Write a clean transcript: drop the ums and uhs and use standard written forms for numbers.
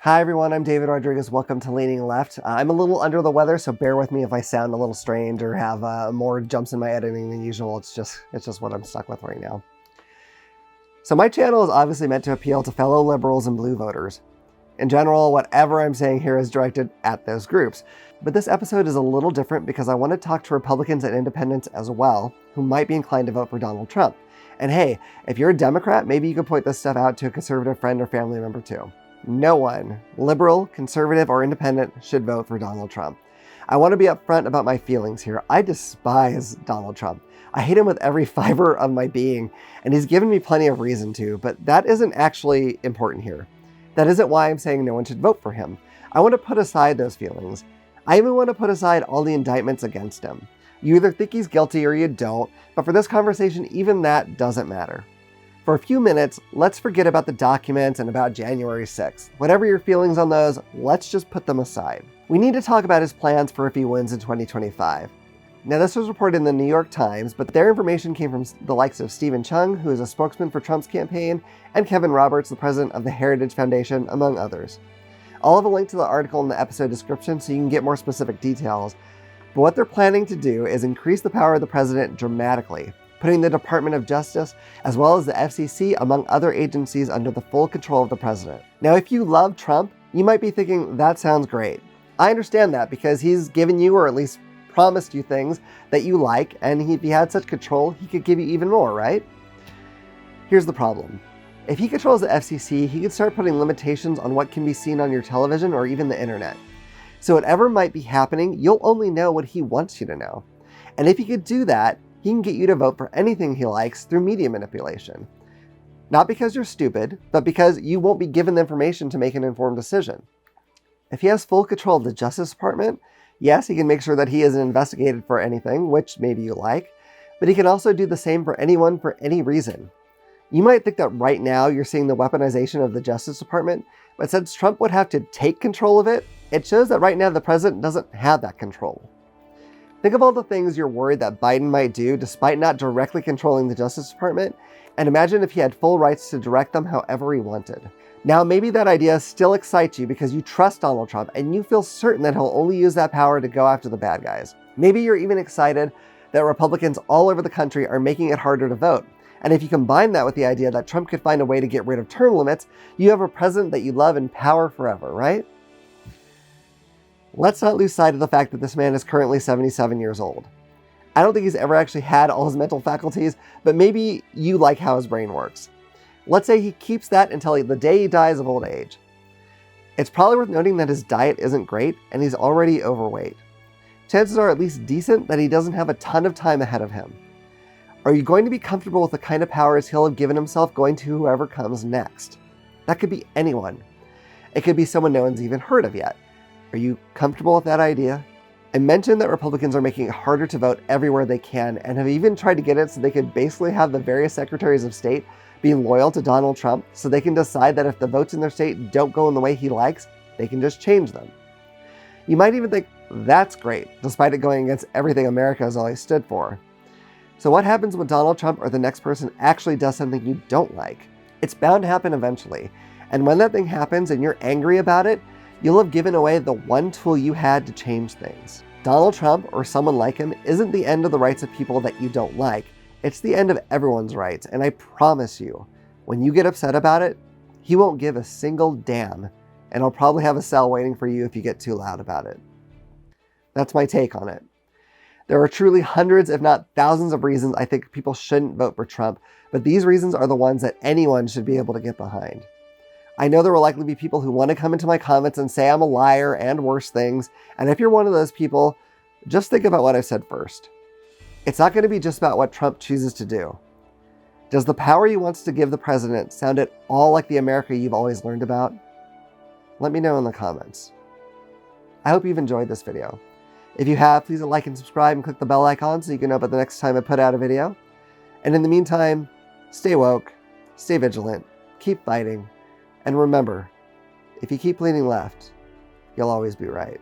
Hi everyone, I'm David Rodriguez. Welcome to Leaning Left. I'm a little under the weather, so bear with me if I sound a little strange or have more jumps in my editing than usual. It's just what I'm stuck with right now. So my channel is obviously meant to appeal to fellow liberals and blue voters. In general, whatever I'm saying here is directed at those groups. But this episode is a little different because I want to talk to Republicans and independents as well, who might be inclined to vote for Donald Trump. And hey, if you're a Democrat, maybe you could point this stuff out to a conservative friend or family member too. No one, liberal, conservative, or independent, should vote for Donald Trump. I want to be upfront about my feelings here. I despise Donald Trump. I hate him with every fiber of my being, and he's given me plenty of reason to, but that isn't actually important here. That isn't why I'm saying no one should vote for him. I want to put aside those feelings. I even want to put aside all the indictments against him. You either think he's guilty or you don't, but for this conversation, even that doesn't matter. For a few minutes, let's forget about the documents and about January 6th. Whatever your feelings on those, let's just put them aside. We need to talk about his plans for if he wins in 2025. Now, this was reported in the New York Times, but their information came from the likes of Stephen Chung, who is a spokesman for Trump's campaign, and Kevin Roberts, the president of the Heritage Foundation, among others. I'll have a link to the article in the episode description so you can get more specific details. But what they're planning to do is increase the power of the president dramatically, putting the Department of Justice, as well as the FCC, among other agencies, under the full control of the president. Now, if you love Trump, you might be thinking, that sounds great. I understand that because he's given you, or at least promised you, things that you like, and if he had such control, he could give you even more, right? Here's the problem. If he controls the FCC, he could start putting limitations on what can be seen on your television or even the internet. So whatever might be happening, you'll only know what he wants you to know. And if he could do that, he can get you to vote for anything he likes through media manipulation. Not because you're stupid, but because you won't be given the information to make an informed decision. If he has full control of the Justice Department, yes, he can make sure that he isn't investigated for anything, which maybe you like, but he can also do the same for anyone for any reason. You might think that right now you're seeing the weaponization of the Justice Department, but since Trump would have to take control of it, it shows that right now the president doesn't have that control. Think of all the things you're worried that Biden might do despite not directly controlling the Justice Department, and imagine if he had full rights to direct them however he wanted. Now, maybe that idea still excites you because you trust Donald Trump and you feel certain that he'll only use that power to go after the bad guys. Maybe you're even excited that Republicans all over the country are making it harder to vote. And if you combine that with the idea that Trump could find a way to get rid of term limits, you have a president that you love in power forever, right? Let's not lose sight of the fact that this man is currently 77 years old. I don't think he's ever actually had all his mental faculties, but maybe you like how his brain works. Let's say he keeps that until the day he dies of old age. It's probably worth noting that his diet isn't great and he's already overweight. Chances are at least decent that he doesn't have a ton of time ahead of him. Are you going to be comfortable with the kind of powers he'll have given himself going to whoever comes next? That could be anyone. It could be someone no one's even heard of yet. Are you comfortable with that idea? I mentioned that Republicans are making it harder to vote everywhere they can and have even tried to get it so they could basically have the various secretaries of state be loyal to Donald Trump so they can decide that if the votes in their state don't go in the way he likes, they can just change them. You might even think that's great, despite it going against everything America has always stood for. So what happens when Donald Trump or the next person actually does something you don't like? It's bound to happen eventually. And when that thing happens and you're angry about it, you'll have given away the one tool you had to change things. Donald Trump or someone like him isn't the end of the rights of people that you don't like. It's the end of everyone's rights. And I promise you, when you get upset about it, he won't give a single damn. And he'll probably have a cell waiting for you if you get too loud about it. That's my take on it. There are truly hundreds, if not thousands of reasons I think people shouldn't vote for Trump, but these reasons are the ones that anyone should be able to get behind. I know there will likely be people who want to come into my comments and say I'm a liar and worse things, and if you're one of those people, just think about what I said first. It's not going to be just about what Trump chooses to do. Does the power he wants to give the president sound at all like the America you've always learned about? Let me know in the comments. I hope you've enjoyed this video. If you have, please like and subscribe and click the bell icon so you can know about the next time I put out a video. And in the meantime, stay woke, stay vigilant, keep fighting, and remember, if you keep leaning left, you'll always be right.